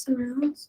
surrounds,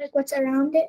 like what's around it,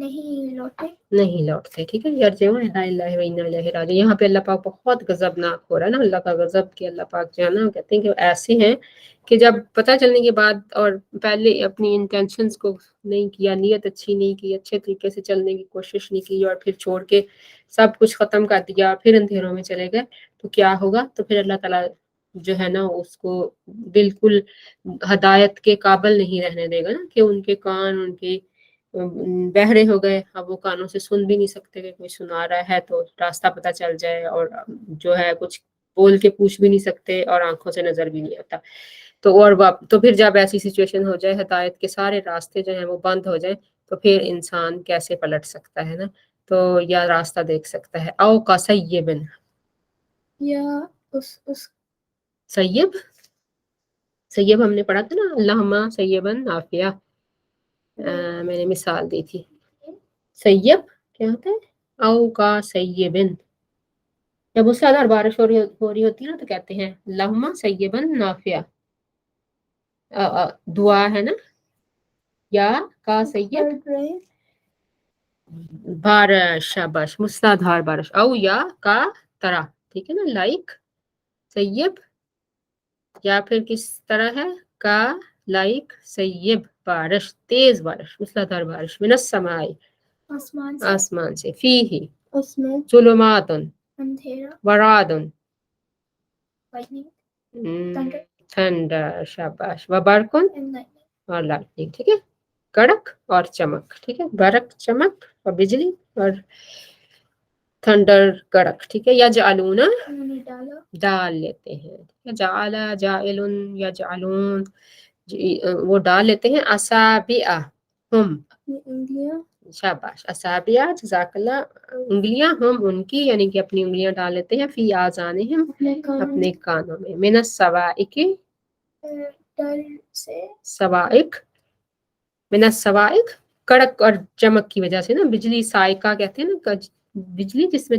نہیں لوٹے، نہیں لوٹتے، ٹھیک ہے، یرجعون الی اللہ و انا الیہ راجعون۔ یہاں پہ اللہ پاک بہت غضبناک ہو رہا ہے نا، اللہ کا غضب کہ اللہ پاک جو ہے نا کہتے ہیں کہ وہ ایسے ہیں کہ جب پتہ چلنے کے بعد اور پہلے اپنی انٹینشنز کو نہیں کیا، نیت اچھی نہیں کی، اچھے طریقے سے چلنے کی کوشش نہیں کی، اور پھر چھوڑ کے سب کچھ ختم کر دیا، پھر اندھیروں میں چلے گئے، تو کیا ہوگا؟ تو پھر اللہ تعالیٰ جو ہے نا اس کو بالکل ہدایت کے قابل نہیں رہنے دے گا نا، کہ ان کے کان ان کے بہرے ہو گئے، اب وہ کانوں سے سن بھی نہیں سکتے کہ کوئی سنا رہا ہے تو راستہ پتہ چل جائے، اور جو ہے کچھ بول کے پوچھ بھی نہیں سکتے، اور آنکھوں سے نظر بھی نہیں آتا۔ تو پھر جب ایسی سچویشن ہو جائے، ہدایت کے سارے راستے جو ہیں وہ بند ہو جائیں، تو پھر انسان کیسے پلٹ سکتا ہے نا، تو یا راستہ دیکھ سکتا ہے۔ او کا سیبن، یا اس سیب ہم نے پڑھا تھا نا، اللہم سیبن نافیہ، میں نے مثال دی تھی۔ سیب کیا ہوتا ہے؟ او کا سیبن، جب اس سے زیادہ بارش ہو رہی ہوتی ہے نا تو کہتے ہیں اللہم سیبن نافیہ، دعا ہے نا، یا کا سیب بارش، شاباش، موسلادھار بارش، او یا کا طرح، ٹھیک ہے نا، لائک سیب، یا پھر کس طرح ہے؟ کا لائک سیب، بارش، تیز بارش، موسلادھار بارش، من السماء، آسمان سے، فیہ، اس میں ظلمات، اندھیرا، ورعد، lightning، ٹھنڈا، شاباش، وبرقن، and lightning، اور لائٹنگ، ٹھیک ہے، کڑک اور چمک، ٹھیک ہے، برق چمک اور بجلی اور تھنڈر کڑک، ٹھیک ہے، یجعلون انہوں نے ڈالا، ڈال لیتے ہیں، ٹھیک ہے، جعل جاعل یجعلون، وہ ڈال لیتے ہیں، اصابع ہم، اپنی انگلیاں، شاباش، اصابع، جزاک اللہ، انگلیاں، ہم ان کی، یعنی کہ اپنی انگلیاں ڈال لیتے ہیں، فی آذانہم، اپنے کانوں میں، من الصواعق، ڈر سے، صواعق، من الصواعق، کڑک اور چمک کی وجہ سے نا، بجلی صاعقہ کہتے ہیں نا، بجلی جس میں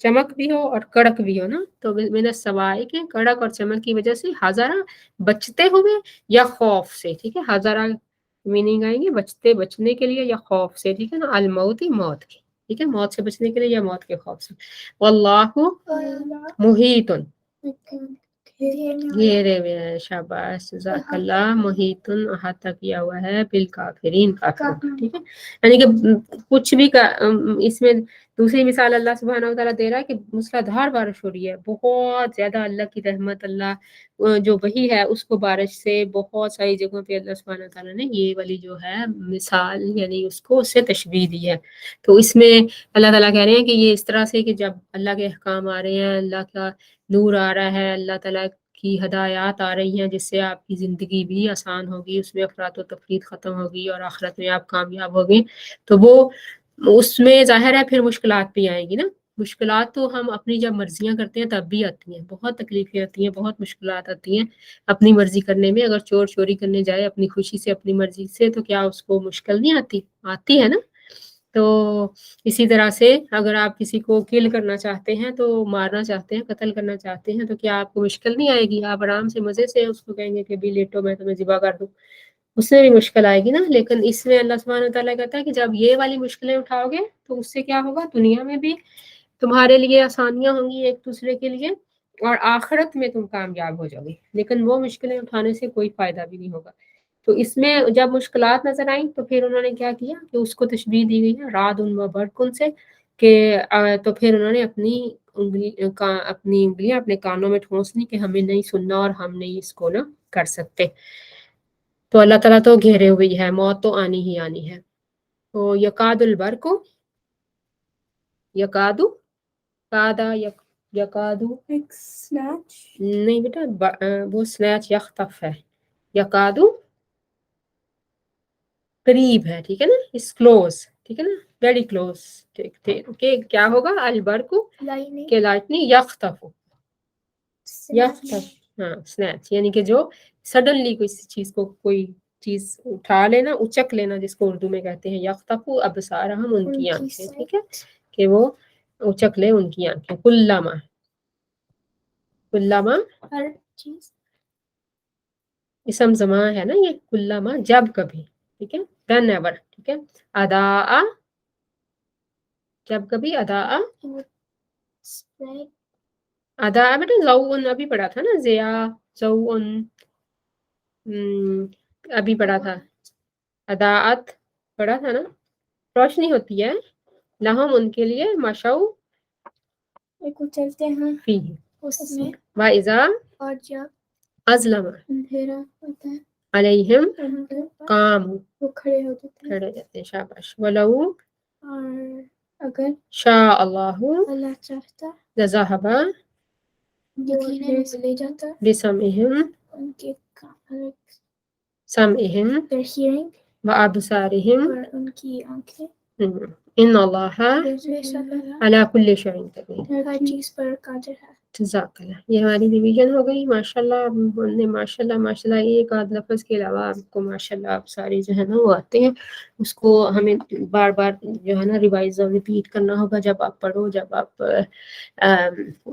چمک بھی ہو اور کڑک بھی ہو نا، تو من الصواعق، کڑک اور چمک کی وجہ سے، حذرا، بچتے ہوئے، یا خوف سے، ٹھیک ہے، حذرا میننگ آئیں گے بچنے کے لیے، یا خوف سے، ٹھیک ہے نا، الموت، موت کی، ٹھیک ہے، موت سے بچنے کے لیے یا موت کے خوف سے، واللہ محیط، گھیرے ہوئے ہے، شاباش، جزاک اللہ، محیط، احاطہ کیا ہوا ہے، بالکافرین، کافروں، ٹھیک ہے، یعنی کہ کچھ بھی اس میں دوسری مثال اللہ سبحانہ وتعالیٰ دے رہا ہے کہ موسلادھار بارش ہو رہی ہے، بہت زیادہ اللہ کی رحمت، اللہ جو وحی ہے اس کو بارش سے بہت ساری جگہوں پہ اللہ سبحانہ وتعالیٰ نے یہ والی جو ہے مثال، یعنی اس کو اس سے تشبیہ دی ہے، تو اس میں اللہ تعالیٰ کہہ رہے ہیں کہ یہ اس طرح سے کہ جب اللہ کے احکام آ رہے ہیں، اللہ کا نور آ رہا ہے، اللہ تعالیٰ کی ہدایات آ رہی ہیں، جس سے آپ کی زندگی بھی آسان ہوگی، اس میں افراط و تفریط ختم ہوگی، اور آخرت میں آپ کامیاب ہوگی، تو وہ اس میں ظاہر ہے پھر مشکلات بھی آئیں گی نا، مشکلات تو ہم اپنی جب مرضیاں کرتے ہیں تب بھی آتی ہیں، بہت تکلیفیں آتی ہیں، بہت مشکلات آتی ہیں اپنی مرضی کرنے میں، اگر چور چوری کرنے جائے اپنی خوشی سے، اپنی مرضی سے، تو کیا اس کو مشکل نہیں آتی ہے نا، تو اسی طرح سے اگر آپ کسی کو کل کرنا چاہتے ہیں، تو مارنا چاہتے ہیں، قتل کرنا چاہتے ہیں، تو کیا آپ کو مشکل نہیں آئے گی؟ آپ آرام سے مزے سے اس کو کہیں گے کہ بھی لیٹو میں تمہیں ذبح کر دوں، اس میں بھی مشکل آئے گی نا، لیکن اس میں اللہ سبحانہ وتعالیٰ کہتا ہے کہ جب یہ والی مشکلیں اٹھاؤ گے تو اس سے کیا ہوگا؟ دنیا میں بھی تمہارے لیے آسانیاں ہوں گی ایک دوسرے کے لیے، اور آخرت میں تم کامیاب ہو جاؤ گے، لیکن وہ مشکلیں اٹھانے سے کوئی فائدہ بھی نہیں ہوگا۔ تو اس میں جب مشکلات نظر آئیں تو پھر انہوں نے کیا کیا کہ اس کو تشبیہ دی گئی ہے رعد و برق سے، کہ تو پھر انہوں نے اپنی انگلیاں اپنے کانوں میں ٹھونس لی کہ ہمیں نہیں سننا اور ہم نہیں اس کو نہ کر سکتے، تو اللہ تعالیٰ تو گھیرے ہوئی ہے، موت تو آنی ہی آنی ہے۔ تو یکاد البرق، یکادو، کادا، یکادو، ایک سنیچ، نہیں بیٹا، وہ سنیچ یختف ہے، یکادو قریب ہے، ٹھیک ہے نا، اس کلوز، ٹھیک ہے نا، ویری کلوز، کہ کیا ہوگا؟ البرق، لائٹنگ، کہ لائٹنگ، یختف، یختف، ہاں، سنیچ، یعنی کہ جو سڈنلی کوئی چیز اٹھا لینا، اچک لینا، جس کو اردو میں کہتے ہیں یختف ابصارہم، ان کی آنکھیں، ٹھیک ہے، کہ وہ اچک لے ان کی آنکھیں، کلما ہر چیز، اسم زمان ہے نا یہ، کلما، جب کبھی، ٹھیک ہے، دین ایور، ٹھیک ہے، ادا جب کبھی ادا he would spread ادا بیٹا ضوءن ابھی پڑھا تھا نا ضیا ضوءن ابھی پڑھا تھا اداعت پڑھا تھا نا روشنی ہوتی ہے لہم ان کے لیے مشو کو چلتے ہیں فی اس میں واذا اور جب ازلم اندھیرا ہوتا ہے علیہم ان کے پر قام وہ کھڑے ہو جاتے ہیں کھڑے جاتے ہیں شاباش ولو اور اگر شاء اللہ اللہ چاہتا لذهب یقیناً وہ لے جاتا بسمعهم ان کے سمعهم their hearing وابصارهم اور ان کی آنکھیں ان اللہ بے شک اللہ علی کل شیء قدیر ہر چیز پر قادر ہے جزاک اللہ یہ ہماری ریویژن ہو گئی ماشاءاللہ ہم نے ماشاءاللہ ایک آدھ لفظ کے علاوہ آپ کو ماشاءاللہ آپ ساری جو ہے نا وہ آتے ہیں اس کو ہمیں بار بار جو ہے نا ریوائز اور ریپیٹ کرنا ہوگا جب آپ پڑھو جب آپ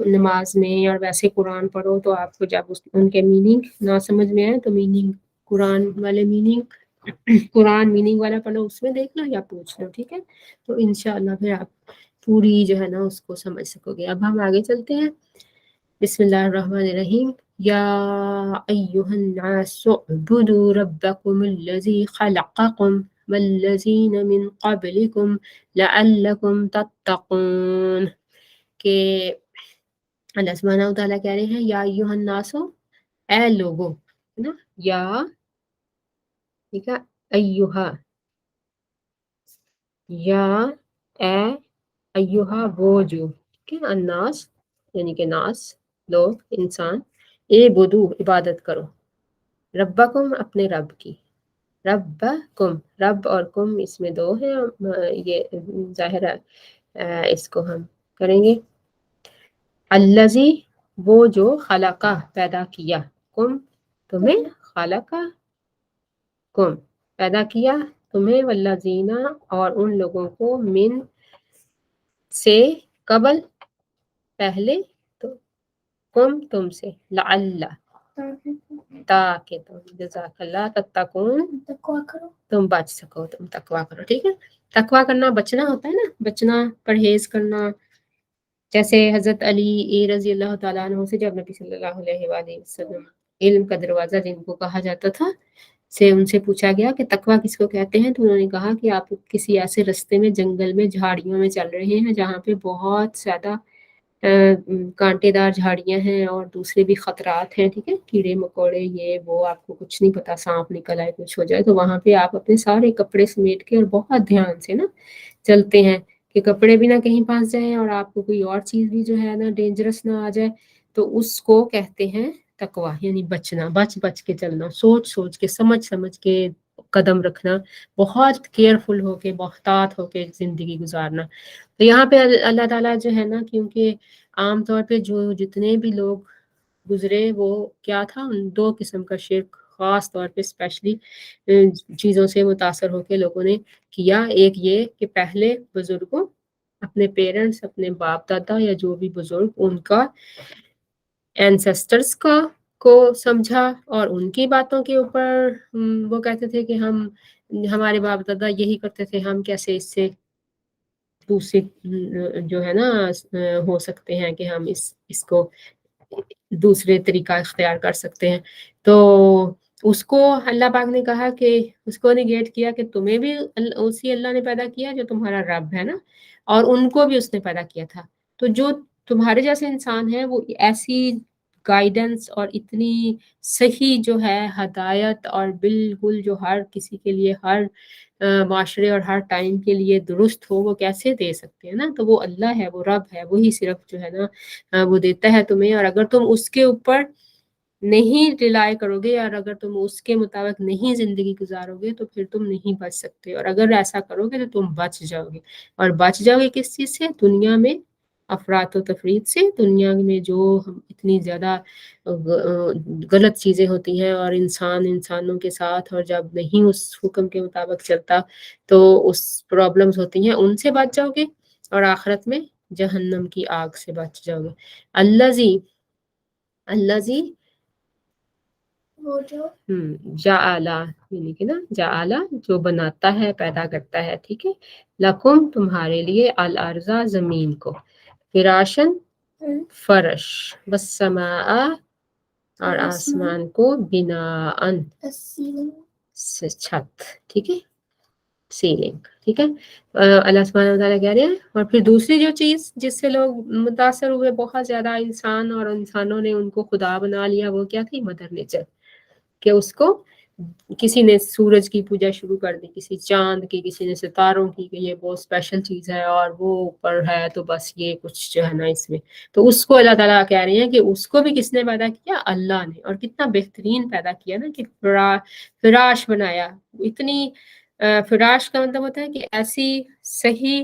نماز میں اور ویسے قرآن پڑھو تو آپ کو جب ان کے میننگ نہ سمجھ میں آئے تو میننگ قرآن والے قرآن میننگ والا پڑھو اس میں دیکھ لو یا پوچھ لو ٹھیک ہے تو انشاءاللہ پھر آپ پوری جو ہے نا اس کو سمجھ سکو گے اب ہم آگے چلتے ہیں بسم اللہ الرحمن الرحیم یا ایہا الناس اعبدوا ربکم الذی خلقکم والذین من قبلکم لعلکم تتقون کہ اللہ سبحانہ وتعالیٰ کہہ رہے ہیں یا ایہا الناس اے لوگو ہے نا یا ٹھیک ہے ایہا یا اے ایہا وہ جو کہ الناس یعنی کہ ناس لوگ انسان اعبدو عبادت کرو ربکم اپنے رب کی ربکم رب اور کم اس میں دو ہیں یہ ظاہر ہے اس کو ہم کریں گے الذی وہ جو خلقہ پیدا کیا کم تمہیں خلقہ کم پیدا کیا تمہیں والذین اور ان لوگوں کو من سے قبل پہلے تو کم تم سے لعل تاکہ تم جزاک اللہ تتقون تقویٰ کرو تم بچ سکو تم تقویٰ کرو ٹھیک ہے تقویٰ کرنا بچنا ہوتا ہے نا بچنا پرہیز کرنا جیسے حضرت علی رضی اللہ تعالیٰ عنہ سے جب نبی صلی اللہ علیہ وآلہ وسلم علم کا دروازہ جن کو کہا جاتا تھا سے ان سے پوچھا گیا کہ تقویٰ کس کو کہتے ہیں تو انہوں نے کہا کہ آپ کسی ایسے رستے میں جنگل میں جھاڑیوں میں چل رہے ہیں جہاں پہ بہت زیادہ کانٹے دار جھاڑیاں ہیں اور دوسرے بھی خطرات ہیں ٹھیک ہے کیڑے مکوڑے یہ وہ آپ کو کچھ نہیں پتا سانپ نکل آئے کچھ ہو جائے تو وہاں پہ آپ اپنے سارے کپڑے سمیٹ کے اور بہت دھیان سے نا چلتے ہیں کہ کپڑے بھی نہ کہیں پھنس جائیں اور آپ کو کوئی اور چیز بھی جو ہے نا ڈینجرس نہ آ جائے تو اس کو کہتے ہیں تقویٰ یعنی بچنا بچ کے چلنا سوچ کے سمجھ کے قدم رکھنا بہت کیئرفل ہو کے محتاط ہو کے زندگی گزارنا تو یہاں پہ اللہ تعالیٰ جو ہے نا کیونکہ عام طور پہ جو جتنے بھی لوگ گزرے وہ کیا تھا ان دو قسم کا شرک خاص طور پہ اسپیشلی چیزوں سے متاثر ہو کے لوگوں نے کیا ایک یہ کہ پہلے بزرگوں اپنے پیرنٹس اپنے باپ دادا یا جو بھی بزرگ ان کا اینسسٹرز کو سمجھا اور ان کی باتوں کے اوپر وہ کہتے تھے کہ ہمارے باپ دادا یہی کرتے تھے ہم کیسے اس سے دوسرے جو ہے نا ہو سکتے ہیں کہ ہم اس کو دوسرے طریقہ اختیار کر سکتے ہیں تو اس کو اللہ پاک نے کہا کہ اس کو نگیٹ کیا کہ تمہیں بھی اسی اللہ نے پیدا کیا جو تمہارا رب ہے نا اور ان کو بھی اس نے پیدا کیا تھا تو جو تمہارے جیسے انسان ہے وہ ایسی گائیڈنس اور اتنی صحیح جو ہے ہدایت اور بالکل جو ہر کسی کے لیے ہر معاشرے اور ہر ٹائم کے لیے درست ہو وہ کیسے دے سکتے ہیں نا تو وہ اللہ ہے وہ رب ہے وہی صرف جو ہے نا وہ دیتا ہے تمہیں اور اگر تم اس کے اوپر نہیں ریلائی کرو گے اور اگر تم اس کے مطابق نہیں زندگی گزارو گے تو پھر تم نہیں بچ سکتے اور اگر ایسا کرو گے تو تم بچ جاؤ گے اور بچ جاؤ گے کس چیز سے دنیا میں افراط و تفرید سے دنیا میں جو اتنی زیادہ غلط چیزیں ہوتی ہیں اور انسانوں کے ساتھ اور جب نہیں اس حکم کے مطابق چلتا تو اس پرابلمز ہوتی ہیں ان سے بچ جاؤ گے اور آخرت میں جہنم کی آگ سے بچ جاؤ گے الذی وہ جو جعلا یعنی کہ نا جعلا جو بناتا ہے پیدا کرتا ہے، ٹھیک ہے، لکم تمہارے لیے الارض زمین کو، فراشن فرش، والسماء اور آسمان کو بناءً سے چھت، ٹھیک ہے، سیلنگ، ٹھیک ہے۔ اللہ سبحانہ وتعالیٰ کہہ رہے ہیں، اور پھر دوسری جو چیز جس سے لوگ متاثر ہوئے بہت زیادہ انسان، اور انسانوں نے ان کو خدا بنا لیا، وہ کیا تھی؟ مدر نیچر، کہ اس کو کسی نے سورج کی پوجا شروع کر دی، کسی چاند کی، کسی نے ستاروں کی، کہ یہ بہت اسپیشل چیز ہے اور وہ اوپر ہے تو بس یہ کچھ جو ہے نا اس میں، تو اس کو اللہ تعالیٰ کہہ رہے ہیں کہ اس کو بھی کس نے پیدا کیا؟ اللہ نے، اور کتنا بہترین پیدا کیا نا، کہ فراش بنایا، اتنی فراش کا مطلب ہوتا ہے کہ ایسی صحیح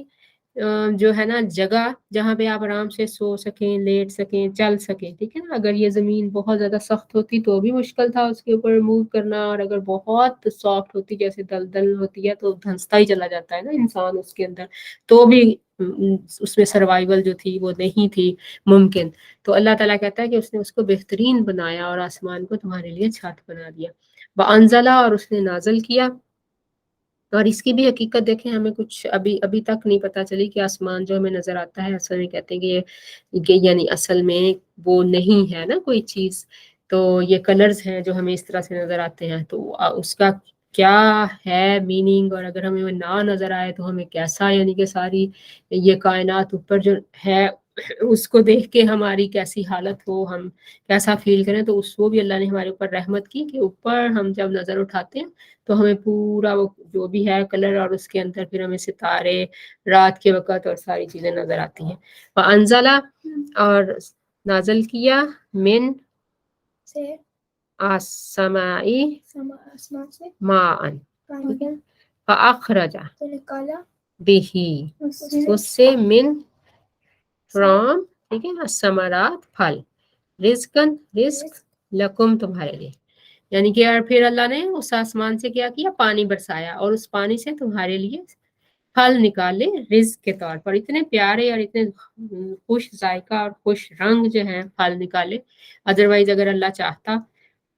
جو ہے نا جگہ جہاں پہ آپ آرام سے سو سکیں، لیٹ سکیں، چل سکیں، ٹھیک ہے نا۔ اگر یہ زمین بہت زیادہ سخت ہوتی تو بھی مشکل تھا اس کے اوپر موو کرنا، اور اگر بہت سافٹ ہوتی جیسے دلدل ہوتی ہے تو دھنستا ہی چلا جاتا ہے نا انسان اس کے اندر، تو بھی اس میں سروائیول جو تھی وہ نہیں تھی ممکن۔ تو اللہ تعالیٰ کہتا ہے کہ اس نے اس کو بہترین بنایا، اور آسمان کو تمہارے لیے چھت بنا دیا، وَأَنزَلَ اور اس نے نازل کیا۔ اور اس کی بھی حقیقت دیکھیں، ہمیں کچھ ابھی تک نہیں پتہ چلی کہ آسمان جو ہمیں نظر آتا ہے، اصل میں کہتے ہیں کہ یعنی اصل میں وہ نہیں ہے نا کوئی چیز، تو یہ کلرز ہیں جو ہمیں اس طرح سے نظر آتے ہیں، تو اس کا کیا ہے میننگ، اور اگر ہمیں وہ نہ نظر آئے تو ہمیں کیسا، یعنی کہ ساری یہ کائنات اوپر جو ہے اس کو دیکھ کے ہماری کیسی حالت ہو، ہم کیسا فیل کریں، تو اس کو بھی اللہ نے ہمارے اوپر رحمت کی کہ اوپر ہم جب نظر اٹھاتے ہیں تو ہمیں پورا وہ جو بھی ہے کلر، اور اس کے اندر پھر ہمیں ستارے رات کے وقت اور ساری چیزیں نظر آتی ہیں۔ وَأَنزَلَ اور نازل کیا، من سے آسمائی آسمان سے ماءً، ٹھیک ہے، فَأَخْرَجَ تو نکالا بِهِ اس سے، من فرام، ٹھیک ہے، الثمرات پھل، رزقاً رزق، لکم تمہارے لیے، یعنی کہ اور پھر اللہ نے اس آسمان سے کیا کیا؟ پانی برسایا، اور اس پانی سے تمہارے لیے پھل نکالے رزق کے طور پر، اتنے پیارے اور اتنے خوش ذائقہ اور خوش رنگ جو ہیں پھل نکالے۔ ادروائز اگر اللہ چاہتا،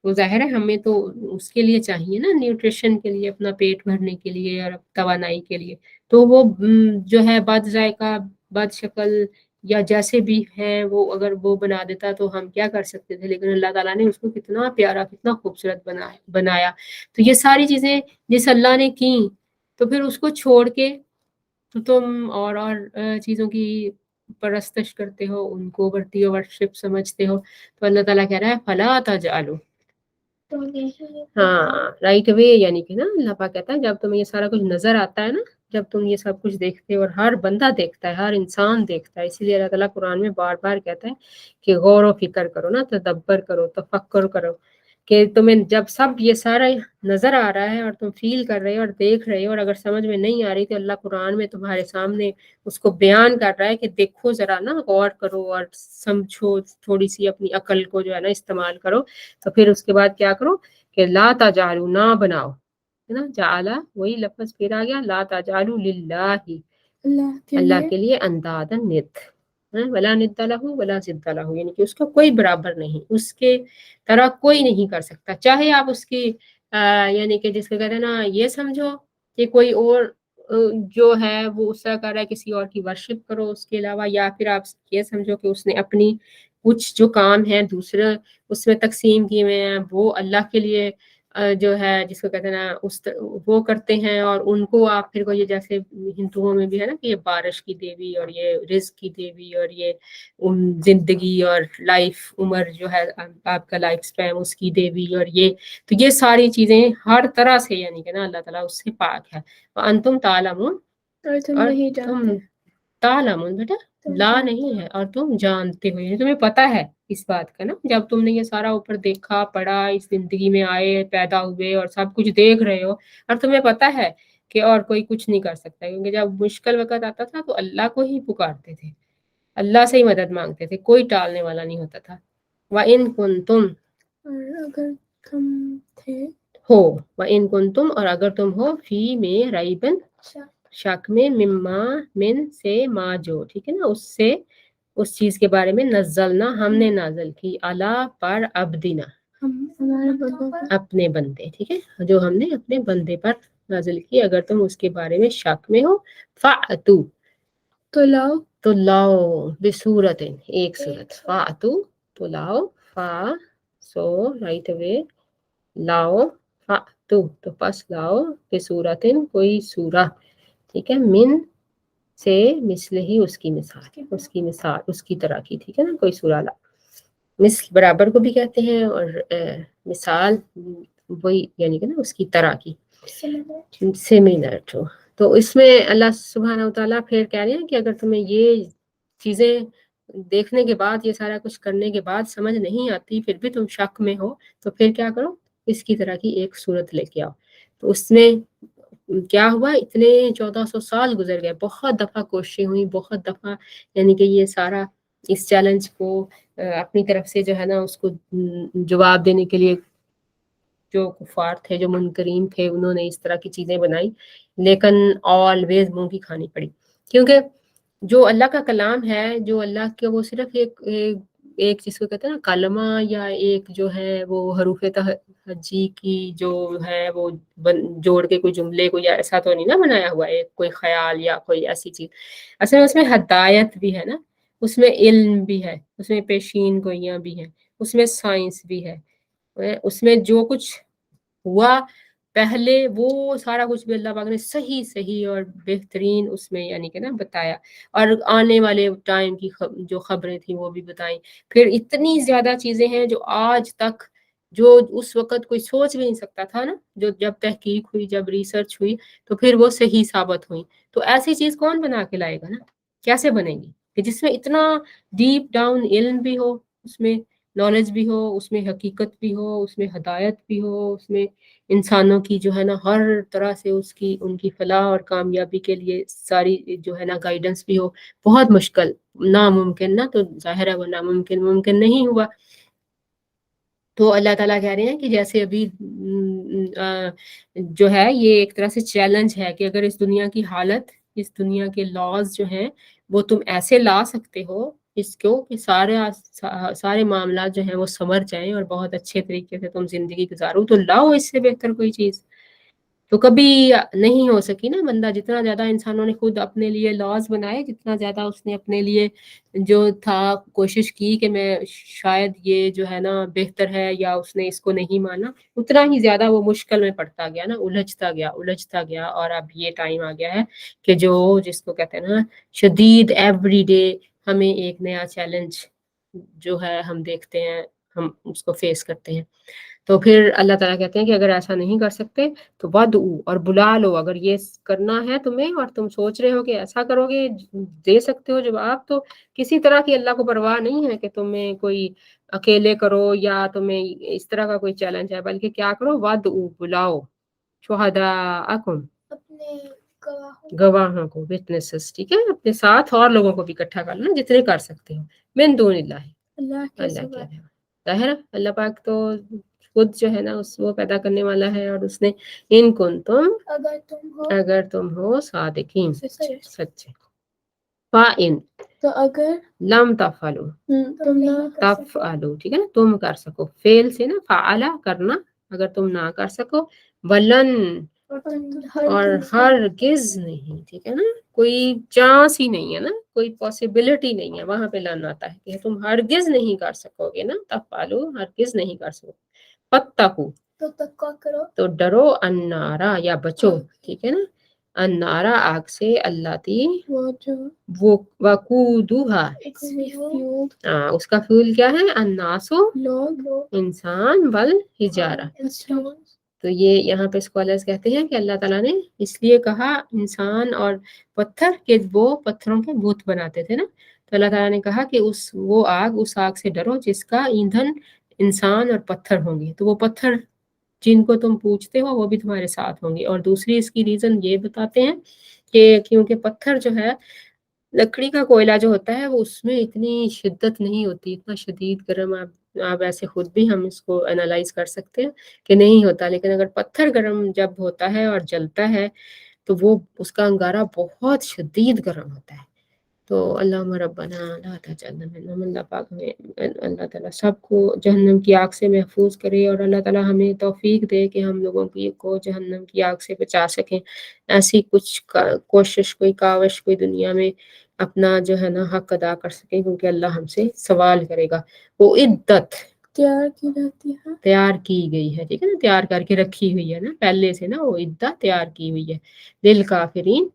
وہ ظاہر ہے ہمیں تو اس کے لیے چاہیے نا، نیوٹریشن کے لیے، اپنا پیٹ بھرنے کے لیے اور توانائی کے لیے، تو وہ جو ہے بد ذائقہ، بد شکل یا جیسے بھی ہیں وہ اگر وہ بنا دیتا تو ہم کیا کر سکتے تھے، لیکن اللہ تعالیٰ نے اس کو کتنا پیارا، کتنا خوبصورت بنایا۔ تو یہ ساری چیزیں جس اللہ نے کی، تو پھر اس کو چھوڑ کے تو تم اور چیزوں کی پرستش کرتے ہو، ان کو بڑھتی ہو، ورشپ سمجھتے ہو، تو اللہ تعالیٰ کہہ رہا ہے فلا تجعلوا، ہاں رائٹ اوے، یعنی کہ نا اللہ پاک کہتا ہے جب تمہیں یہ سارا کچھ نظر آتا ہے نا، جب تم یہ سب کچھ دیکھتے ہو، اور ہر بندہ دیکھتا ہے، ہر انسان دیکھتا ہے، اسی لیے اللہ تعالیٰ قرآن میں بار بار کہتا ہے کہ غور و فکر کرو نا، تدبر کرو، تفکر کرو، کہ تمہیں جب سب یہ سارا نظر آ رہا ہے اور تم فیل کر رہے ہو اور دیکھ رہے ہو، اور اگر سمجھ میں نہیں آ رہی تو اللہ قرآن میں تمہارے سامنے اس کو بیان کر رہا ہے کہ دیکھو ذرا نا، غور کرو اور سمجھو، تھوڑی سی اپنی عقل کو جو ہے نا استعمال کرو، تو پھر اس کے بعد کیا کرو کہ لا تجعلوا، نہ بناؤ، ہے نا، جعلا وہی لفظ پھر آ گیا، لا تجعلوا للہ، اللہ کے لیے اندادا ند، ولا ند لہ ولا ضد لہ، یعنی کہ اس کا کوئی برابر نہیں، اس کے طرح کوئی نہیں کر سکتا، چاہے آپ اس کی یعنی کہ جس کو کہتے ہیں نا، یہ سمجھو کہ کوئی اور جو ہے وہ اس طرح کر رہا ہے، کسی اور کی ورشپ کرو اس کے علاوہ، یا پھر آپ یہ سمجھو کہ اس نے اپنی کچھ جو کام ہیں دوسرے اس میں تقسیم کیے ہوئے ہیں، وہ اللہ کے لیے جو ہے جس کو کہتے ہیں نا وہ کرتے ہیں، اور ان کو آپ پھر کو یہ جیسے ہندوؤں میں بھی ہے نا کہ یہ بارش کی دیوی، اور یہ رزق کی دیوی، اور یہ زندگی اور لائف عمر جو ہے آپ کا لائف سپیم اس کی دیوی، اور تو یہ ساری چیزیں ہر طرح سے یعنی کہ نا اللہ تعالیٰ اس سے پاک ہے۔ وَأَنْتُمْ تَعْلَمُونَ، اور تم تعلمون بیٹا لا نہیں ہے، اور تم جانتے ہو، یعنی تمہیں پتہ ہے اس بات کا نا، جب تم نے یہ سارا اوپر دیکھا پڑھا، اس زندگی میں آئے، پیدا ہوئے، اور سب کچھ دیکھ رہے ہو، اور تمہیں پتہ ہے کہ اور کوئی کچھ نہیں کر سکتا، کیونکہ جب مشکل وقت آتا تھا تو اللہ کو ہی پکارتے تھے، اللہ سے ہی مدد مانگتے تھے، کوئی ٹالنے والا نہیں ہوتا تھا۔ وَإِن كُنتُمْ، اور اگر تم تھے ہو، وَإِن كُنتُمْ اور اگر تم ہو، فی میں ریبن شک میں، مما من سے، ما جو، ٹھیک ہے نا، اس سے اس چیز کے بارے میں، نزلنا ہم نے نازل کی، علی پر عبدنا، ہمارے بندوں پر اپنے بندے، ٹھیک ہے، جو ہم نے اپنے بندے پر نازل کی، اگر تم اس کے بارے میں شک میں ہو فَأْتُوا تو لاؤ بصورت ایک صورت، فَأْتُوا تو لاؤ، فا سو رائٹ اوے، لاؤ، فَأْتُوا تو پس لاؤ بصورت کوئی سورہ، ٹھیک ہے، من سے مثل ہی اس کی مثال اس کی طرح کی، ٹھیک ہے نا، کوئی سورہ لا، مثل برابر کو بھی کہتے ہیں، اور مثال وہی یعنی کہ نا اس کی طرح کی، سیملر تو اس میں اللہ سبحانہ وتعالیٰ پھر کہہ رہے ہیں کہ اگر تمہیں یہ چیزیں دیکھنے کے بعد، یہ سارا کچھ کرنے کے بعد سمجھ نہیں آتی، پھر بھی تم شک میں ہو، تو پھر کیا کرو، اس کی طرح کی ایک صورت لے کے آؤ۔ تو اس میں کیا ہوا، اتنے 1400 سال گزر گئے، بہت دفعہ کوششیں ہوئی، بہت دفعہ یعنی کہ یہ سارا اس چیلنج کو اپنی طرف سے جو ہے نا اس کو جواب دینے کے لیے جو کفار تھے، جو منکرین تھے، انہوں نے اس طرح کی چیزیں بنائی، لیکن آلویز منہ کی کھانی پڑی، کیونکہ جو اللہ کا کلام ہے، جو اللہ کے، وہ صرف ایک چیز کو کہتے ہیں نا کلمہ، یا ایک جو ہے وہ حروف تہجی کی جو ہے وہ جوڑ کے کوئی جملے کو یا ایسا تو نہیں نا بنایا ہوا ہے، کوئی خیال یا کوئی ایسی چیز، اصل میں اس میں ہدایت بھی ہے نا، اس میں علم بھی ہے، اس میں پیشین گوئیاں بھی ہیں، اس میں سائنس بھی ہے، اس میں جو کچھ ہوا پہلے وہ سارا کچھ بھی اللہ پاک نے صحیح اور بہترین اس میں یعنی کہ نا بتایا، اور آنے والے ٹائم کی جو خبریں تھیں وہ بھی بتائیں، پھر اتنی زیادہ چیزیں ہیں جو آج تک، جو اس وقت کوئی سوچ بھی نہیں سکتا تھا نا، جو جب تحقیق ہوئی، جب ریسرچ ہوئی، تو پھر وہ صحیح ثابت ہوئی، تو ایسی چیز کون بنا کے لائے گا نا، کیسے بنے گی کہ جس میں اتنا ڈیپ ڈاؤن علم بھی ہو، اس میں نالج بھی ہو، اس میں حقیقت بھی ہو، اس میں ہدایت بھی ہو، اس میں انسانوں کی جو ہے نا ہر طرح سے ان کی فلاح اور کامیابی کے لیے ساری جو ہے نا گائیڈنس بھی ہو، بہت مشکل، ناممکن نا، تو ظاہر ہے وہ ناممکن ممکن نہیں ہوا۔ تو اللہ تعالیٰ کہہ رہے ہیں کہ جیسے ابھی جو ہے یہ ایک طرح سے چیلنج ہے کہ اگر اس دنیا کی حالت، اس دنیا کے لاز جو ہیں وہ تم ایسے لا سکتے ہو اس کو کہ سارے معاملات جو ہیں وہ سنور جائیں اور بہت اچھے طریقے سے تم زندگی گزارو، تو لاؤ اس سے بہتر کوئی چیز، تو کبھی نہیں ہو سکی نا۔ بندہ جتنا زیادہ انسانوں نے خود اپنے لیے لاز بنائے، جتنا زیادہ اس نے اپنے لیے جو تھا کوشش کی کہ میں شاید یہ جو ہے نا بہتر ہے، یا اس نے اس کو نہیں مانا، اتنا ہی زیادہ وہ مشکل میں پڑتا گیا نا، الجھتا گیا، اور اب یہ ٹائم آ گیا ہے کہ جس کو کہتے ہیں نا شدید، ایوری ڈے ہمیں ایک نیا چیلنج جو ہے ہم دیکھتے ہیں، ہم اس کو فیس کرتے ہیں۔ تو پھر اللہ تعالیٰ کہتے ہیں کہ اگر ایسا نہیں کر سکتے تو وَادْعُوا، اور بلا لو، اگر یہ کرنا ہے تمہیں اور تم سوچ رہے ہو کہ ایسا کرو گے دے سکتے ہو جواب، تو کسی طرح کی اللہ کو پرواہ نہیں ہے کہ تمہیں کوئی اکیلے کرو یا تمہیں اس طرح کا کوئی چیلنج ہے، بلکہ کیا کرو، وَادْعُوا، بلاؤ، شُہَدَاءَکُم، اپنے گواہوں کو، وٹنسز، ٹھیک ہے، اپنے ساتھ اور لوگوں کو بھی اکٹھا کر لو جتنے کر سکتے ہو، من دون اللہ، اللہ کے اللہ سوا۔ کے، ظاہر ہے اللہ پاک تو خود جو ہے نا وہ پیدا کرنے والا ہے، اور اس نے ان کنتم، اگر تم ہو صادقین، سچے، فَإِن، تو اگر لم تفعلوا، تم نہ تفعلوا، ٹھیک ہے نا، تم کر سکو، فعل سے نا فعلا، کرنا، اگر تم نہ کر سکو، ولن، اور ہرگز نہیں، ٹھیک ہے نا، کوئی چانس ہی نہیں ہے نا، کوئی پاسبلٹی نہیں ہے، وہاں پہ لن آتا ہے کہ تم ہرگز نہیں کر سکو گے نا، تفعلوا، ہرگز نہیں کر سکو، فاتقوا، تو تقویٰ کرو، تو ڈرو، النارا، یا بچو، ٹھیک ہے نا، النارا، آگ سے، اللہ تی، وہ جو وہ، وقودوہا، اس کا فیول کیا ہے، الناس، لوگ، انسان، والحجارہ۔ تو یہ یہاں پہ اسکالرز کہتے ہیں کہ اللہ تعالیٰ نے اس لیے کہا انسان اور پتھر، کہ وہ پتھروں کے بت بناتے تھے نا، تو اللہ تعالیٰ نے کہا کہ اس آگ سے ڈرو جس کا ایندھن انسان اور پتھر ہوں گے، تو وہ پتھر جن کو تم پوچھتے ہو وہ بھی تمہارے ساتھ ہوں گے۔ اور دوسری اس کی ریزن یہ بتاتے ہیں کہ کیونکہ پتھر جو ہے، لکڑی کا کوئلہ جو ہوتا ہے وہ اس میں اتنی شدت نہیں ہوتی، اتنا شدید گرم، آپ ایسے خود بھی ہم اس کو انالائز کر سکتے ہیں کہ نہیں ہوتا، لیکن اگر پتھر گرم جب ہوتا ہے اور جلتا ہے تو وہ اس کا انگارہ بہت شدید گرم ہوتا ہے، تو اللہم ربنا لا تجعلنا منهم، اللہ پاک ہمیں اللہ تعالیٰ سب کو جہنم کی آگ سے محفوظ کرے، اور اللہ تعالیٰ ہمیں توفیق دے کہ ہم لوگوں کو جہنم کی آگ سے بچا سکیں۔ ایسی کچھ کوشش، کوئی کاوش، کوئی دنیا میں اپنا جو ہے نا حق ادا کر سکیں، کیونکہ اللہ ہم سے سوال کرے گا۔ وہ عدت تیار کی جاتی ہے، تیار کی گئی ہے، ٹھیک ہے نا، تیار کر کے رکھی ہوئی ہے نا پہلے سے نا، وہ عدت تیار کی ہوئی ہے للکافرین،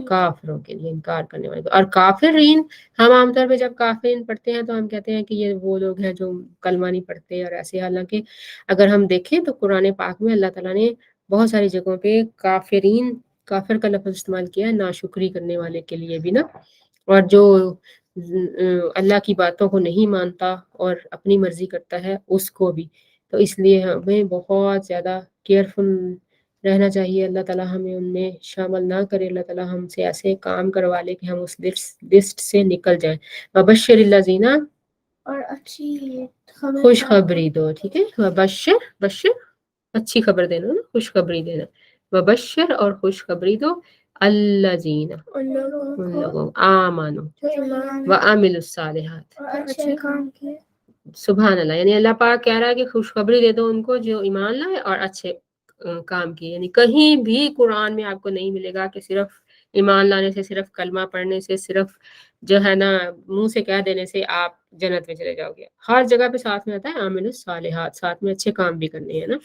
کافروں کے لیے، انکار کرنے والے کو۔ اور کافرین، ہم عام طور پہ جب کافرین پڑھتے ہیں تو ہم کہتے ہیں کہ یہ وہ لوگ ہیں جو کلمہ نہیں پڑھتے اور ایسے، حالانکہ اگر ہم دیکھیں تو قرآن پاک میں اللہ تعالیٰ نے بہت ساری جگہوں پہ کافرین، کافر کا لفظ استعمال کیا ہے ناشکری کرنے والے کے لیے بھی نا، اور جو اللہ کی باتوں کو نہیں مانتا اور اپنی مرضی کرتا ہے اس کو بھی۔ تو اس لیے ہمیں بہت زیادہ کیئرفل رہنا چاہیے، اللہ تعالیٰ ہمیں ان میں شامل نہ کرے، اللہ تعالیٰ ہم سے ایسے کام کروا لے کہ ہم اس لسٹ سے نکل جائیں۔ وبشر الذین، اور اچھی خوشخبری دو، ٹھیک ہے، وبشر، بشر اچھی خبر دینا نا، خوشخبری دینا، وبشر اور خوشخبری دو الذین، ان ان لوگوں لوگوں آمنو جو ایمان وعملوا الصالحات، اور اچھے کام کیے۔ سبحان اللہ، یعنی اللہ پاک کہہ رہا ہے کہ خوشخبری دے دو ان کو جو ایمان لائے اور اچھے کام کیے۔ یعنی کہیں بھی قرآن میں آپ کو نہیں ملے گا کہ صرف ایمان لانے سے، صرف کلمہ پڑھنے سے، صرف جو ہے نا منہ سے کہہ دینے سے آپ جنت میں چلے جاؤ گے۔ ہر جگہ پہ ساتھ میں آتا ہے عامل الصالحات، ساتھ میں اچھے کام بھی کرنے ہیں نا،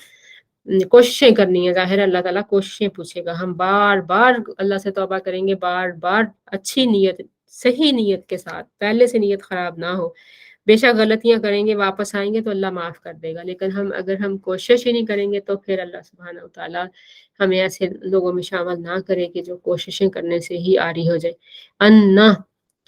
کوششیں کرنی ہے۔ ظاہر اللہ تعالیٰ کوششیں پوچھے گا، ہم بار بار اللہ سے توبہ کریں گے، بار بار اچھی نیت، صحیح نیت کے ساتھ، پہلے سے نیت خراب نہ ہو۔ بے شک غلطیاں کریں گے، واپس آئیں گے تو اللہ معاف کر دے گا، لیکن اگر ہم کوشش ہی نہیں کریں گے تو پھر اللہ سبحانہ و تعالیٰ ہمیں ایسے لوگوں میں شامل نہ کرے کہ جو کوششیں کرنے سے ہی آری ہو جائے۔ انا،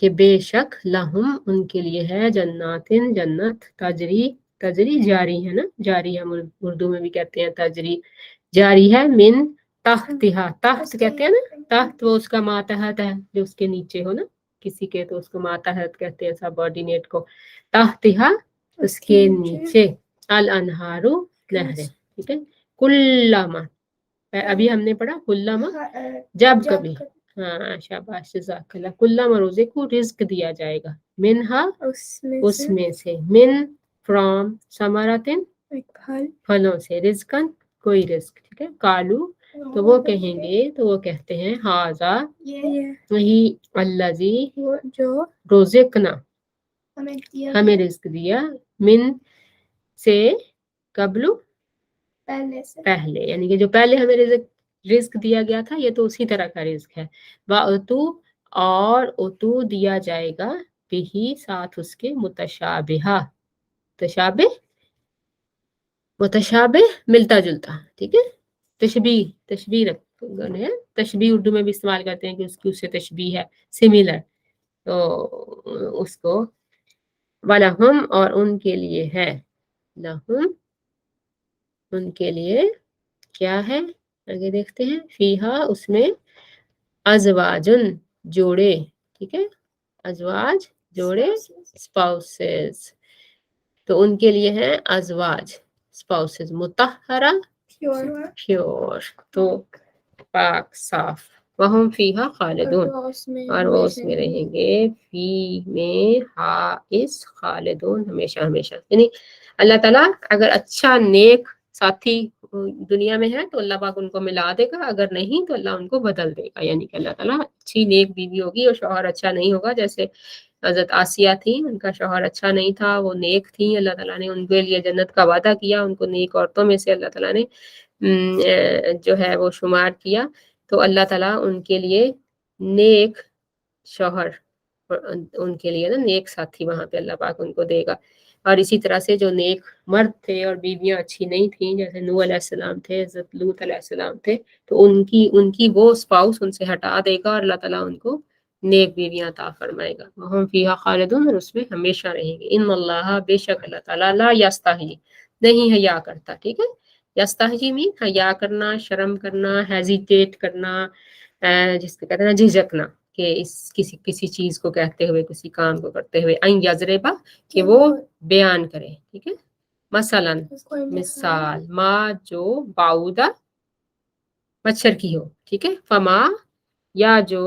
کہ بے شک، لہم، ان کے لیے ہے، جناتن، جنت، تجری، تجری جاری ہے نا، جاری ہم اردو میں بھی کہتے ہیں تجری، جاری ہے، من تحتہا، تحت کہتے ہیں نا، تحت وہ اس کا ماتحت ہے جو اس کے نیچے ہو نا، کسی کے تو اس کو ماتحت کہتے ہیں سب آرڈینیٹ کو، تحتہا اس کے نیچے، الانہارو نہریں، ٹھیک ہے، کلما، ابھی ہم نے پڑھا کلما، جب کبھی، ہاں شاباش جزاک اللہ، کلما روزے کو رزق دیا جائے گا، منہا اس میں سے، من فرام ثمراتن پھلوں سے، رزقن کوئی رزق، ٹھیک ہے، کالو تو وہ کہیں گے، تو وہ کہتے ہیں ہاذا وہی، الذی جو رزقنا ہمیں رزق دیا، من سے، قبل پہلے یعنی کہ جو پہلے ہمیں رزق دیا گیا تھا یہ تو اسی طرح کا رزق ہے، وَأُتُو اور اتو دیا جائے گا، بھی ساتھ اس کے، متشابہہ، متشابہ، متشابہ ملتا جلتا، ٹھیک ہے، تشبیہ ہے، تشبیہ اردو میں بھی استعمال کرتے ہیں کہ اس سے تشبیہ ہے، سملر، تو اس کو، وَلَهُمْ اور ان کے لیے ہے، لہم ان کے لیے کیا ہے، آگے دیکھتے ہیں، فیہا اس میں، ازواجن جوڑے، ٹھیک ہے، ازواج جوڑے، spouses، تو ان کے لیے ہیں ازواج، spouses، مطہرہ، پیور، تو پاک صاف، وہم فیہا خالدون اور وہ اس میں رہیں گے، فی میں، ہا اس، خالدون ہمیشہ ہمیشہ، یعنی اللہ تعالیٰ اگر اچھا نیک ساتھی دنیا میں ہے تو اللہ پاک ان کو ملا دے گا، اگر نہیں تو اللہ ان کو بدل دے گا، یعنی کہ اللہ تعالیٰ اچھی نیک بیوی ہوگی اور شوہر اچھا نہیں ہوگا، جیسے حضرت آسیہ تھی، ان کا شوہر اچھا نہیں تھا، وہ نیک تھی، اللہ تعالیٰ نے ان کے لیے جنت کا وعدہ کیا، ان کو نیک عورتوں میں سے اللہ تعالیٰ نے جو ہے وہ شمار کیا، تو اللہ تعالیٰ ان کے لیے نیک شوہر، ان کے لیے نا نیک ساتھی وہاں پہ اللہ پاک ان کو دے گا، اور اسی طرح سے جو نیک مرد تھے اور بیویاں اچھی نہیں تھیں، جیسے نوح علیہ السلام تھے، حضرت لوط علیہ السلام تھے، تو ان کی وہ اسپاؤس ان سے ہٹا دے گا اور اللہ تعالیٰ ان کو نیک بیویاں عطا فرمائے گا، وہم فیہا خالدون، اور اس میں ہمیشہ رہیں گے، ان اللہ بے شک اللہ تعالیٰ، لا یستحی نہیں حیا کرتا، ٹھیک ہے، یستحی مین حیا کرنا، شرم کرنا، ہیزیٹیٹ کرنا، جس کو کہتے ہیں نا جھجکنا، کہ کسی چیز کو کہتے ہوئے، کسی کام کو کرتے ہوئے، ان یضربا کہ وہ بیان کرے، ٹھیک ہے، مثلاً مثال، ما جو باؤدا مچھر کی ہو، ٹھیک ہے، فما یا جو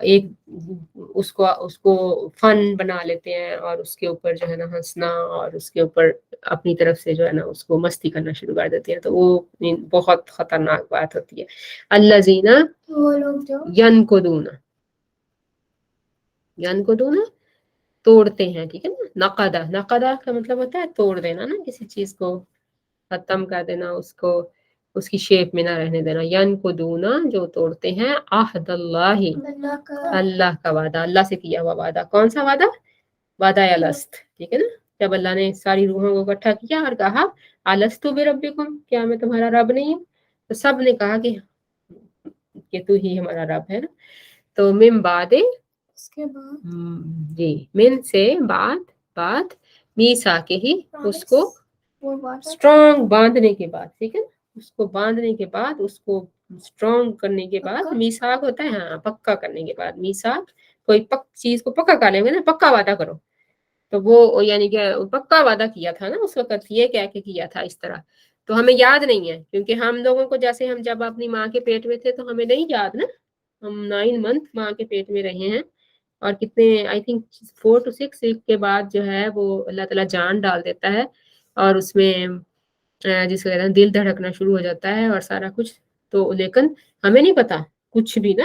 ایک اس کو فن بنا لیتے ہیں اور اس کے اوپر جو ہے نا ہنسنا اور اس کے اوپر اپنی طرف سے جو ہے نا اس کو مستی کرنا شروع کر دیتے ہیں، تو وہ بہت خطرناک بات ہوتی ہے۔ الذین وہ لوگ جو ینقضون توڑتے ہیں، ٹھیک ہے نا، نقدہ کا مطلب ہوتا ہے توڑ دینا نا، کسی چیز کو ختم کر دینا، اس کو اس کی شیپ میں نہ رہنے دینا۔ ینقضون جو توڑتے ہیں عہد اللہ اللہ کا وعدہ، اللہ سے کیا ہوا وعدہ۔ کون سا وعدہ؟ وعدہ الست، ٹھیک ہے نا، جب اللہ نے ساری روحوں کو اکٹھا کیا اور کہا الست بربکم، کیا میں تمہارا رب نہیں ہوں؟ تو سب نے کہا کہ تو ہی ہمارا رب ہے نا۔ تو من بعد، اس کے بعد جی، من سے بعد میسا کے ہی، اس کو وہ بات اسٹرانگ باندھنے کے بعد، ٹھیک ہے نا، اس کو باندھنے کے بعد، اس کو اسٹرانگ کرنے کے بعد، پکا؟ میساک ہوتا ہے ہاں پکا کرنے کے بعد، میساک کوئی چیز کو پکا کر لیں گے نا، پکا وعدہ کرو، تو وہ یعنی کہ پکا وعدہ کیا تھا نا اس وقت، یہ کیا کہ کیا تھا اس طرح، تو ہمیں یاد نہیں ہے، کیونکہ ہم لوگوں کو جیسے ہم جب اپنی ماں کے پیٹ میں تھے تو ہمیں نہیں یاد نا، ہم 9 منتھ ماں کے پیٹ میں رہے ہیں، اور کتنے آئی تھنک 4 to 6 ویک کے بعد جو ہے وہ اللہ تعالیٰ جان ڈال دیتا ہے، اور اس میں جس کو کہتے ہیں دل دھڑکنا شروع ہو جاتا ہے اور سارا کچھ، تو لیکن ہمیں نہیں پتا کچھ بھی نا،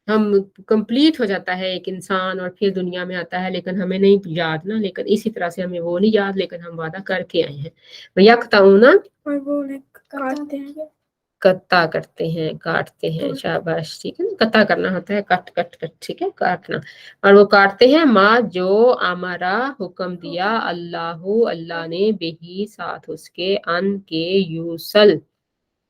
ہم کمپلیٹ ہو جاتا ہے ایک انسان اور پھر دنیا میں آتا ہے، لیکن ہمیں نہیں یاد نا، لیکن اسی طرح سے ہمیں وہ نہیں یاد، لیکن ہم وعدہ کر کے آئے ہیں۔ یقطعون اور وہ انہیں کاٹتے ہیں، قطع کرتے ہیں، کاٹتے ہیں، شاباش، ٹھیک ہے نا، قطع کرنا ہوتا ہے کٹ کٹ کٹ، ٹھیک ہے، کاٹنا، اور وہ کاٹتے ہیں ماں جو ہمارا حکم دیا اللہ نے بہی ساتھ اس کے، ان کے یوسل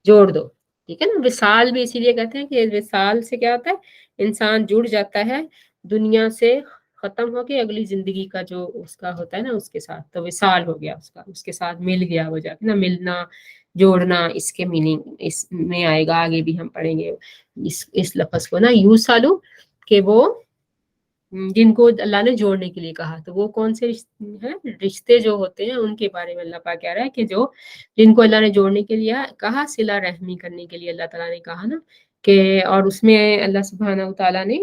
جوڑ دو، ٹھیک ہے نا، وصال بھی اسی لیے کہتے ہیں کہ وصال سے کیا ہوتا ہے، انسان جڑ جاتا ہے دنیا سے ختم ہو کے اگلی زندگی کا جو اس کا ہوتا ہے نا اس کے ساتھ، تو وصال ہو گیا اس کا، اس کے ساتھ مل گیا وہ جا کے نا، ملنا جوڑنا، اس کے میننگ اس میں آئے گا، آگے بھی ہم پڑھیں گے اس لفظ کو نا، یوسالو، کہ وہ جن کو اللہ نے جوڑنے کے لیے کہا، تو وہ کون سے رشتے جو ہوتے ہیں ان کے بارے میں اللہ پاک کہہ رہا ہے کہ جو جن کو اللہ نے جوڑنے کے لیے کہا، صلہ رحمی کرنے کے لیے اللہ تعالیٰ نے کہا نا، کہ اور اس میں اللہ سبحانہ و تعالیٰ نے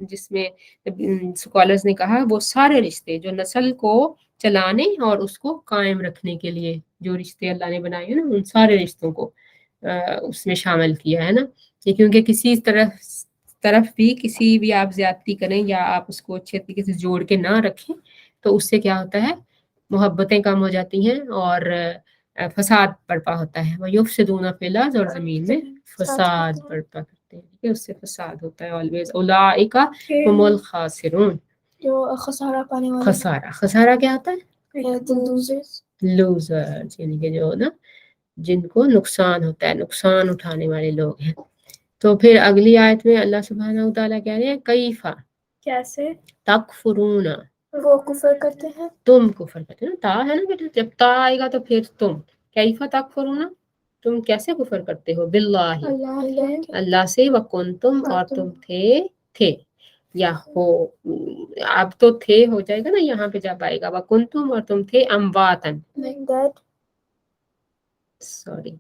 جس میں اسکالرز نے کہا وہ سارے رشتے جو نسل کو چلانے اور اس کو قائم رکھنے کے لیے جو رشتے اللہ نے بنائے ہیں نا، ان سارے رشتوں کو اس میں شامل کیا ہے نا، کیونکہ کسی طرف بھی کسی بھی آپ زیادتی کریں یا آپ اس کو اچھے طریقے سے جوڑ کے نہ رکھیں تو اس سے کیا ہوتا ہے، محبتیں کم ہو جاتی ہیں اور فساد برپا ہوتا ہے، وَيُفْسِدُونَ فِي الْأَرْضِ، اور زمین میں فساد برپا کرتے ہیں، ٹھیک ہے، اس سے فساد ہوتا ہے آلویز، اولئک هم الخاسرون، جو خسارہ پانے والے، خسارہ کیا ہوتا ہے، لوزر، یعنی کہ جو نا جن کو نقصان ہوتا ہے، نقصان اٹھانے والے لوگ ہیں۔ تو پھر اگلی آیت میں اللہ سبحانہ و تعالیٰ کہہ رہے ہیں کیفا کیسے تکفرون، وہ کفر کرتے ہیں، تم کفر کرتے ہیں نا، تا ہے نا بیٹا، جب تا آئے گا تو پھر تم، کیفا تکفرون، تم کیسے کفر کرتے ہو، باللہ، اللہ سے، وکنتم، اور تم تھے یا ہو، اب تو تھے ہو جائے گا نا یہاں پہ جب آئے گا، وکنتم، اور تم تھے، امواتن، سوری،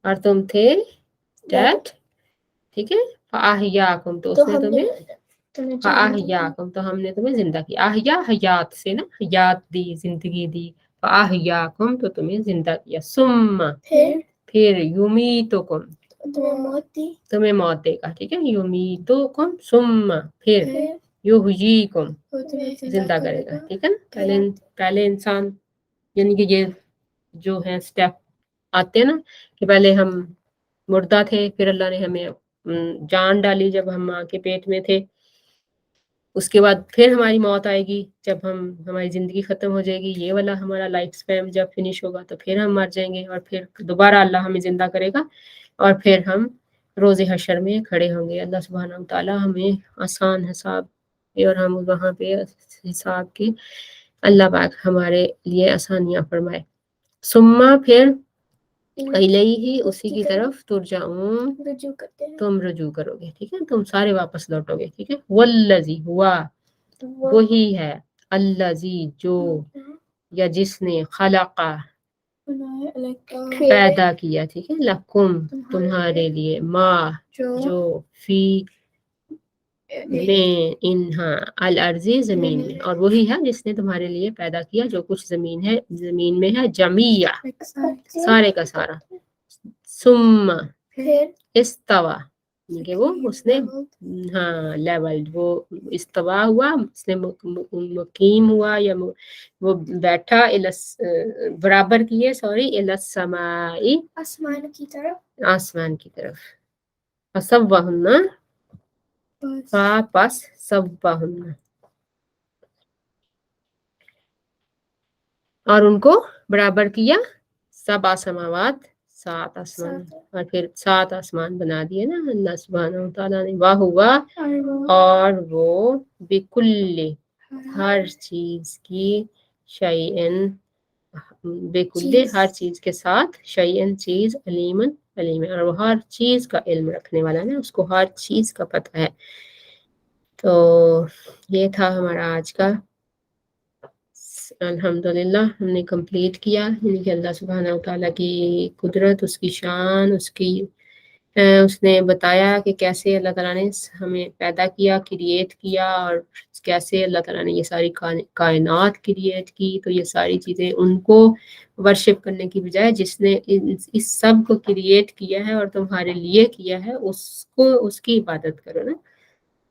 اور تم تھے ڈیڈ، ٹھیک ہے، فاحیاکم، تو اس نے تمہیں فاحیاکم، تو ہم نے تمہیں زندہ کیا، احیا حیات سے نا، حیات دی، زندگی دی، فاحیاکم، تو تمہیں زندہ کیا، ثم، پھر یمیتکم، تمہیں موت دے گا، ٹھیک ہے، یمیتکم، ثم، پھر یحییکم، زندہ کرے گا، ٹھیک ہے نا، پہلے انسان، یعنی کہ یہ جو ہے سٹیپ آتے ہیں نا کہ پہلے ہم مردہ تھے، پھر اللہ نے ہمیں جان ڈالی جب ہم ماں کے پیٹ میں تھے، اس کے بعد پھر ہماری موت آئے گی جب ہماری زندگی ختم ہو جائے گی، یہ والا ہمارا لائف سپیم جب فنش ہوگا تو پھر ہم مر جائیں گے، اور پھر دوبارہ اللہ ہمیں زندہ کرے گا، اور پھر ہم روز حشر میں کھڑے ہوں گے، اللہ سبحانہ و تعالیٰ ہمیں آسان حساب اور ہم وہاں پہ حساب کی اللہ پاک ہمارے لیے آسانیاں فرمائے، ثم، پھر الیہ، اسی کی طرف، ترجعون، تم رجوع کرو گے، ٹھیک ہے، تم سارے واپس لوٹو گے، ٹھیک ہے، والذی، ہوا، وہی ہے، الذی، جو، یا جس نے، خلق، پیدا کیا، ٹھیک ہے، لکم، تمہارے لیے، ما، جو، فی میں ان ہاں الارضی زمین میں، اور وہی ہے جس نے تمہارے لیے پیدا کیا جو کچھ زمین میں ہے جمیع سارے کا سارا، ثم استوا کہ وہ اس نے ہاں لیولڈ، وہ استوا ہوا، اس نے مقیم ہوا یا وہ بیٹھا برابر کیے الی السماء آسمان کی طرف، آسمان کی طرف، فسواہن پس سواہن اور ان کو برابر کیا، سبع سماوات 7 آسمان، اور پھر 7 آسمان بنا دیے نا اللہ سبحانہ وتعالیٰ نے، واہ ہوا اور وہ بکل ہر چیز کی شیئن بکل ہر چیز کے ساتھ شیئن چیز علیمن علیم ہے، اور وہ ہر چیز کا علم رکھنے والا ہے، اس کو ہر چیز کا پتہ ہے۔ تو یہ تھا ہمارا آج کا، الحمدللہ ہم نے کمپلیٹ کیا، یعنی کہ اللہ سبحانہ وتعالیٰ کی قدرت، اس کی شان، اس نے بتایا کہ کیسے اللہ تعالیٰ نے ہمیں پیدا کیا، کریٹ کیا، اور کیسے اللہ تعالیٰ نے یہ ساری کائنات کریٹ کی۔ تو یہ ساری چیزیں ان کو ورشپ کرنے کی بجائے جس نے اس سب کو کریٹ کیا ہے اور تمہارے لیے کیا ہے، اس کی عبادت کرو نا،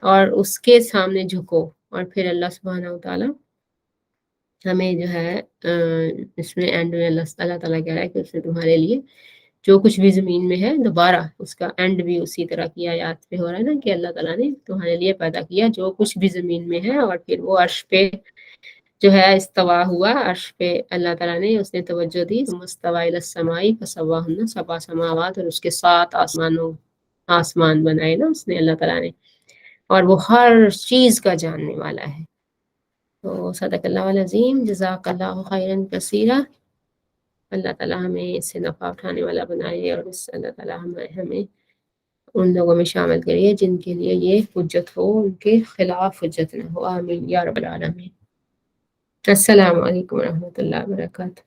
اور اس کے سامنے جھکو، اور پھر اللہ سبحانہ وتعالیٰ ہمیں جو ہے اس میں اینڈ میں اللہ تعالیٰ کہہ رہا ہے کہ اس نے تمہارے لیے جو کچھ بھی زمین میں ہے، دوبارہ اس کا اینڈ بھی اسی طرح کی آیات پہ ہو رہا ہے نا کہ اللہ تعالیٰ نے تمہارے لیے پیدا کیا جو کچھ بھی زمین میں ہے، اور پھر وہ عرش پہ جو ہے استوا ہوا، عرش پہ اللہ تعالیٰ نے اس نے توجہ دی، مستوی الی السماء فسواہن 7 سماوات، اور اس کے 7 آسمان بنائے نا اس نے اللہ تعالیٰ نے، اور وہ ہر چیز کا جاننے والا ہے۔ تو صدق اللہ العظیم، جزاک اللہ خیرا کثیرا، اللہ تعالیٰ ہمیں اس سے نفع اٹھانے والا بنائے، اور اللہ تعالیٰ ہمیں ان لوگوں میں شامل کریے جن کے لیے یہ حجت ہو، ان کے خلاف حجت نہ ہو، آمین یا رب العالمین۔ السلام علیکم ورحمۃ اللہ وبرکاتہ۔